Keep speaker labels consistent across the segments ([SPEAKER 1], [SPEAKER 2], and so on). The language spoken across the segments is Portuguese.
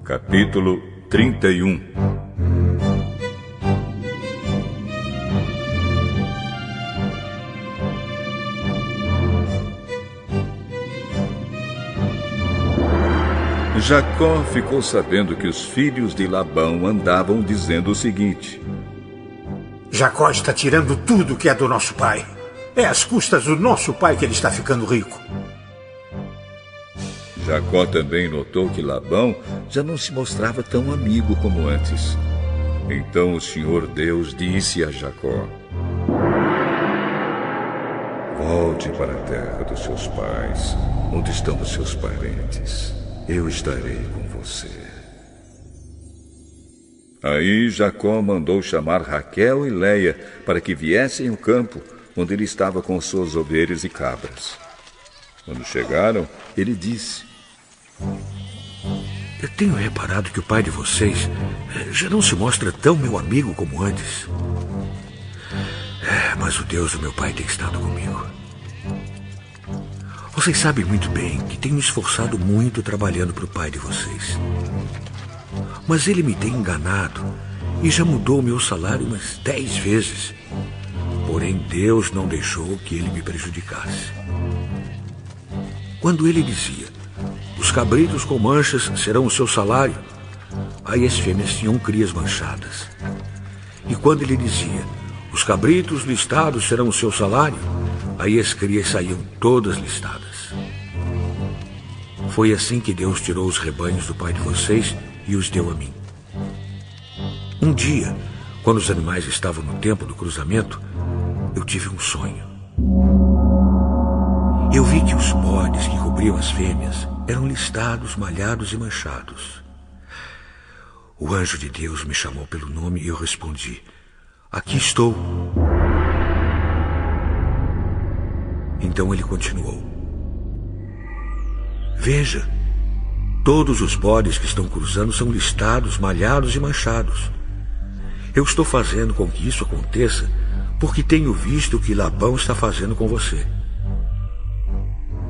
[SPEAKER 1] Capítulo 31. Jacó ficou sabendo que os filhos de Labão andavam dizendo o seguinte:
[SPEAKER 2] Jacó está tirando tudo que é do nosso pai. É às custas do nosso pai que ele está ficando rico.
[SPEAKER 1] Jacó também notou que Labão já não se mostrava tão amigo como antes. Então o Senhor Deus disse a Jacó: volte para a terra dos seus pais, onde estão os seus parentes. Eu estarei com você. Aí Jacó mandou chamar Raquel e Leia para que viessem ao campo, onde ele estava com suas ovelhas e cabras. Quando chegaram, ele disse:
[SPEAKER 3] eu tenho reparado que o pai de vocês já não se mostra tão meu amigo como antes. Mas o Deus do meu pai tem estado comigo. Vocês sabem muito bem que tenho me esforçado muito trabalhando para o pai de vocês. Mas ele me tem enganado e já mudou o meu salário umas 10 vezes. Porém, Deus não deixou que ele me prejudicasse. Quando ele dizia: os cabritos com manchas serão o seu salário, aí as fêmeas tinham crias manchadas. E quando ele dizia: os cabritos listados serão o seu salário, aí as crias saíam todas listadas. Foi assim que Deus tirou os rebanhos do pai de vocês e os deu a mim. Um dia, quando os animais estavam no tempo do cruzamento, eu tive um sonho. Eu vi que os bodes que cobriam as fêmeas eram listados, malhados e manchados. O anjo de Deus me chamou pelo nome e eu respondi: aqui estou. Então ele continuou: veja, todos os bodes que estão cruzando são listados, malhados e manchados. Eu estou fazendo com que isso aconteça porque tenho visto o que Labão está fazendo com você.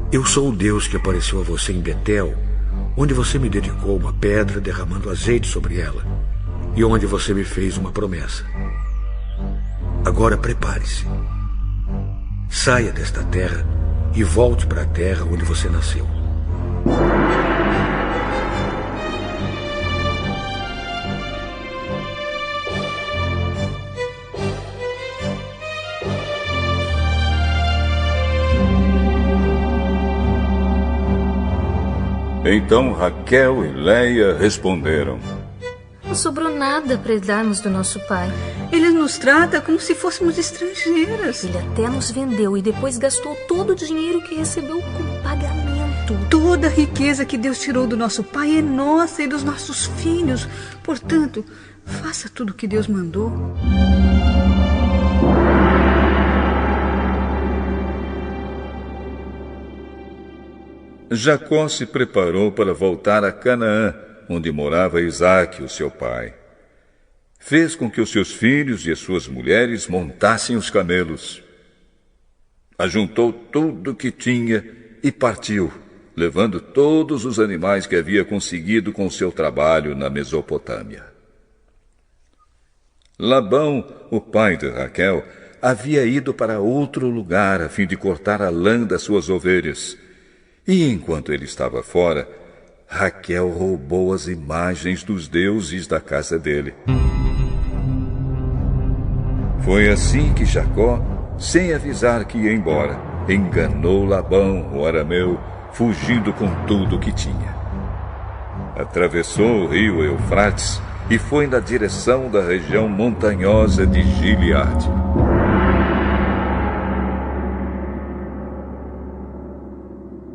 [SPEAKER 3] Eu sou o Deus que apareceu a você em Betel, onde você me dedicou uma pedra derramando azeite sobre ela, e onde você me fez uma promessa. Agora prepare-se. Saia desta terra e volte para a terra onde você nasceu.
[SPEAKER 1] Então Raquel e Leia responderam:
[SPEAKER 4] não sobrou nada para darmos do nosso pai.
[SPEAKER 5] Ele nos trata como se fôssemos estrangeiras.
[SPEAKER 4] Ele até nos vendeu e depois gastou todo o dinheiro que recebeu como pagamento.
[SPEAKER 5] Toda a riqueza que Deus tirou do nosso pai é nossa e dos nossos filhos. Portanto, faça tudo o que Deus mandou.
[SPEAKER 1] Jacó se preparou para voltar a Canaã, onde morava Isaque, o seu pai. Fez com que os seus filhos e as suas mulheres montassem os camelos. Ajuntou tudo o que tinha e partiu, levando todos os animais que havia conseguido com seu trabalho na Mesopotâmia. Labão, o pai de Raquel, havia ido para outro lugar a fim de cortar a lã das suas ovelhas. E enquanto ele estava fora, Raquel roubou as imagens dos deuses da casa dele. Foi assim que Jacó, sem avisar que ia embora, enganou Labão, o arameu, fugindo com tudo o que tinha. Atravessou o rio Eufrates e foi na direção da região montanhosa de Gileade.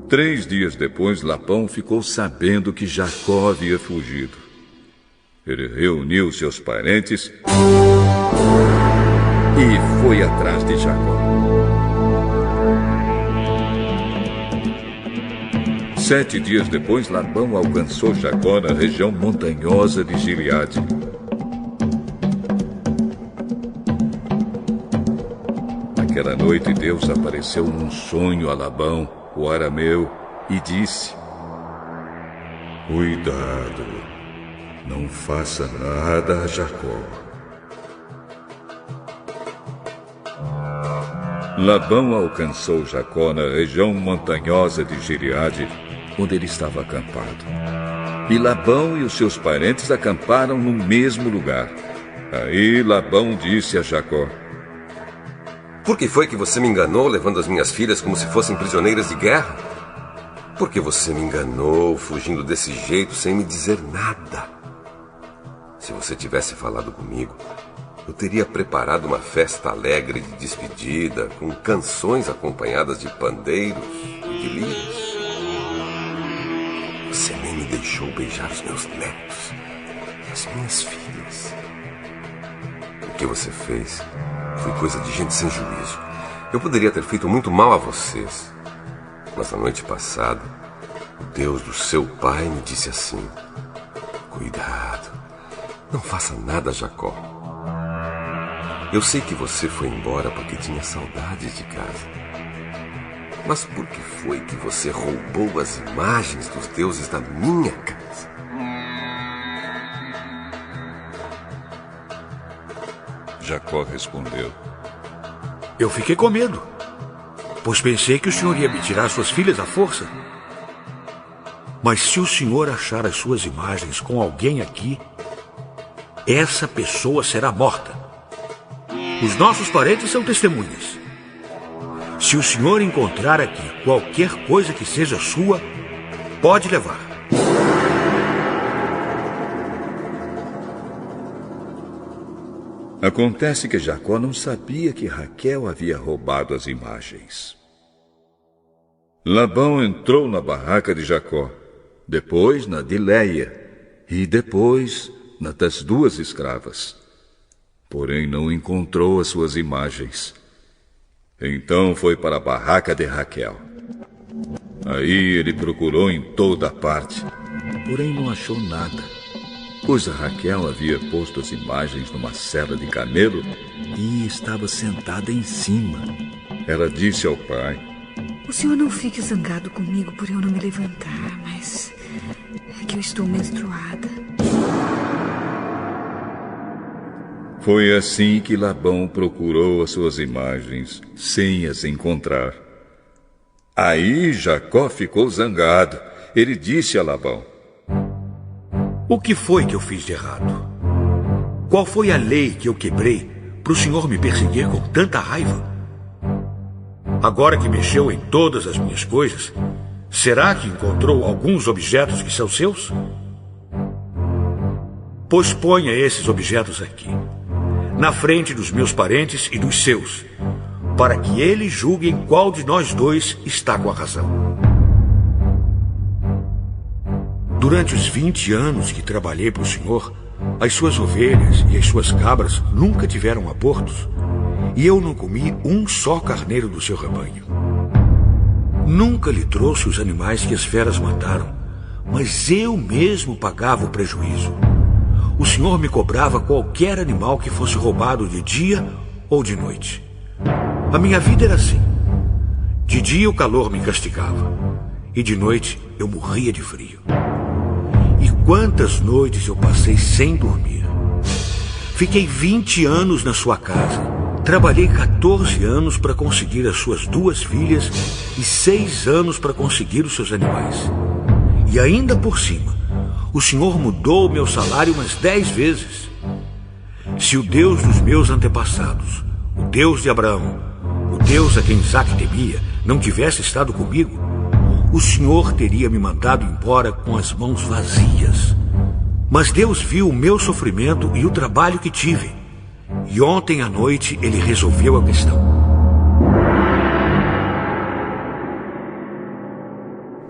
[SPEAKER 1] Três dias depois, Labão ficou sabendo que Jacó havia fugido. Ele reuniu seus parentes e foi atrás de Jacó. 7 dias depois, Labão alcançou Jacó na região montanhosa de Gileade. Naquela noite, Deus apareceu num sonho a Labão, o arameu, e disse: cuidado, Não faça nada a Jacó. Labão alcançou Jacó na região montanhosa de Gileade, onde ele estava acampado. E Labão e os seus parentes acamparam no mesmo lugar. Aí Labão disse a Jacó:
[SPEAKER 6] Por que foi que você me enganou, levando as minhas filhas como se fossem prisioneiras de guerra? Por que você me enganou, fugindo desse jeito, sem me dizer nada? Se você tivesse falado comigo, eu teria preparado uma festa alegre de despedida, com canções acompanhadas de pandeiros e de lírios. Você nem me deixou beijar os meus netos e as minhas filhas. O que você fez foi coisa de gente sem juízo. Eu poderia ter feito muito mal a vocês. Mas na noite passada, o Deus do seu pai me disse assim: Cuidado, não faça nada, Jacó. Eu sei que você foi embora porque tinha saudades de casa. Mas por que foi que você roubou as imagens dos deuses da minha casa?
[SPEAKER 1] Jacó respondeu:
[SPEAKER 3] Eu fiquei com medo, pois pensei que o senhor ia me tirar suas filhas à força. Mas se o senhor achar as suas imagens com alguém aqui, essa pessoa será morta. Os nossos parentes são testemunhas. Se o senhor encontrar aqui qualquer coisa que seja sua, pode levar.
[SPEAKER 1] Acontece que Jacó não sabia que Raquel havia roubado as imagens. Labão entrou na barraca de Jacó, depois na de Leia e depois na das duas escravas. Porém não encontrou as suas imagens. Então foi para a barraca de Raquel. Aí ele procurou em toda parte, porém não achou nada, pois a Raquel havia posto as imagens numa sela de camelo e estava sentada em cima. Ela disse ao pai:
[SPEAKER 5] O senhor não fique zangado comigo por eu não me levantar, mas é que eu estou menstruada.
[SPEAKER 1] Foi assim que Labão procurou as suas imagens, sem as encontrar. Aí Jacó ficou zangado. Ele disse a Labão:
[SPEAKER 3] O que foi que eu fiz de errado? Qual foi a lei que eu quebrei para o senhor me perseguir com tanta raiva? Agora que mexeu em todas as minhas coisas, será que encontrou alguns objetos que são seus? Pois ponha esses objetos aqui, na frente dos meus parentes e dos seus, para que eles julguem qual de nós dois está com a razão. Durante os 20 anos que trabalhei para o senhor, as suas ovelhas e as suas cabras nunca tiveram abortos, e eu não comi um só carneiro do seu rebanho. Nunca lhe trouxe os animais que as feras mataram, mas eu mesmo pagava o prejuízo. O senhor me cobrava qualquer animal que fosse roubado de dia ou de noite. A minha vida era assim. De dia o calor me castigava, e de noite eu morria de frio. E quantas noites eu passei sem dormir. Fiquei 20 anos na sua casa. Trabalhei 14 anos para conseguir as suas 2 filhas e 6 anos para conseguir os seus animais. E ainda por cima, o senhor mudou o meu salário umas 10 vezes. Se o Deus dos meus antepassados, o Deus de Abraão, o Deus a quem Isaque temia, não tivesse estado comigo, o senhor teria me mandado embora com as mãos vazias. Mas Deus viu o meu sofrimento e o trabalho que tive. E ontem à noite ele resolveu a questão.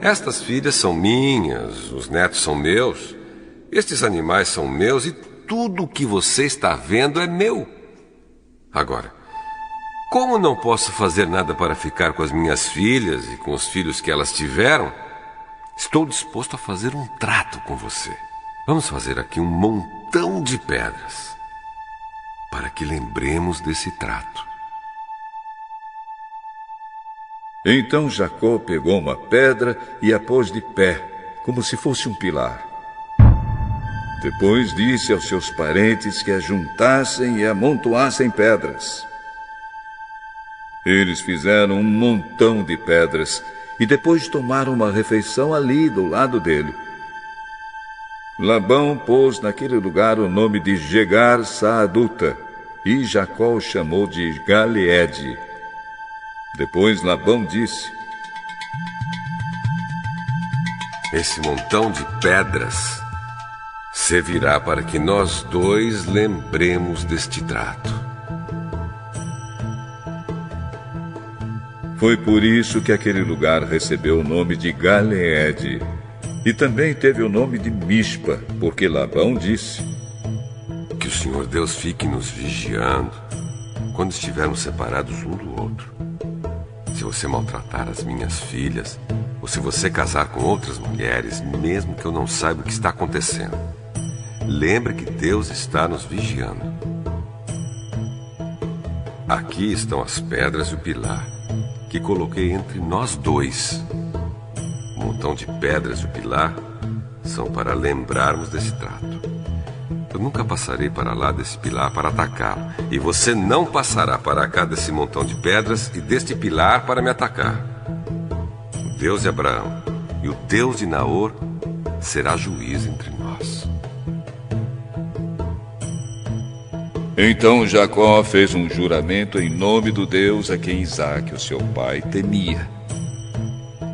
[SPEAKER 6] Estas filhas são minhas, os netos são meus, estes animais são meus e tudo o que você está vendo é meu. Agora, como não posso fazer nada para ficar com as minhas filhas e com os filhos que elas tiveram, estou disposto a fazer um trato com você. Vamos fazer aqui um montão de pedras, para que lembremos desse trato.
[SPEAKER 1] Então Jacó pegou uma pedra e a pôs de pé, como se fosse um pilar. Depois disse aos seus parentes que as juntassem e amontoassem pedras. Eles fizeram um montão de pedras e depois tomaram uma refeição ali do lado dele. Labão pôs naquele lugar o nome de Jegar-Saaduta e Jacó o chamou de Galeede. Depois Labão disse:
[SPEAKER 6] esse montão de pedras servirá para que nós dois lembremos deste trato.
[SPEAKER 1] Foi por isso que aquele lugar recebeu o nome de Galeede. E também teve o nome de Mispa, porque Labão disse:
[SPEAKER 6] que o Senhor Deus fique nos vigiando quando estivermos separados um do outro. Se você maltratar as minhas filhas, ou se você casar com outras mulheres, mesmo que eu não saiba o que está acontecendo, lembre que Deus está nos vigiando. Aqui estão as pedras e o pilar que coloquei entre nós dois. O montão de pedras e o pilar são para lembrarmos desse trato. Eu nunca passarei para lá desse pilar para atacá-lo, e você não passará para cá desse montão de pedras e deste pilar para me atacar. O Deus de Abraão e o Deus de Naor será juiz entre nós.
[SPEAKER 1] Então Jacó fez um juramento em nome do Deus a quem Isaque, o seu pai, temia.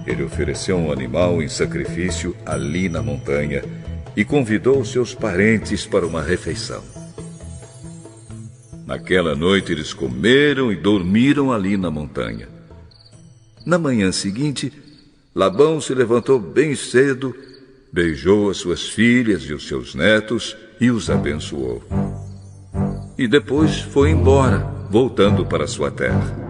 [SPEAKER 1] Ele ofereceu um animal em sacrifício ali na montanha e convidou seus parentes para uma refeição. Naquela noite eles comeram e dormiram ali na montanha. Na manhã seguinte, Labão se levantou bem cedo, beijou as suas filhas e os seus netos e os abençoou. E depois foi embora, voltando para sua terra.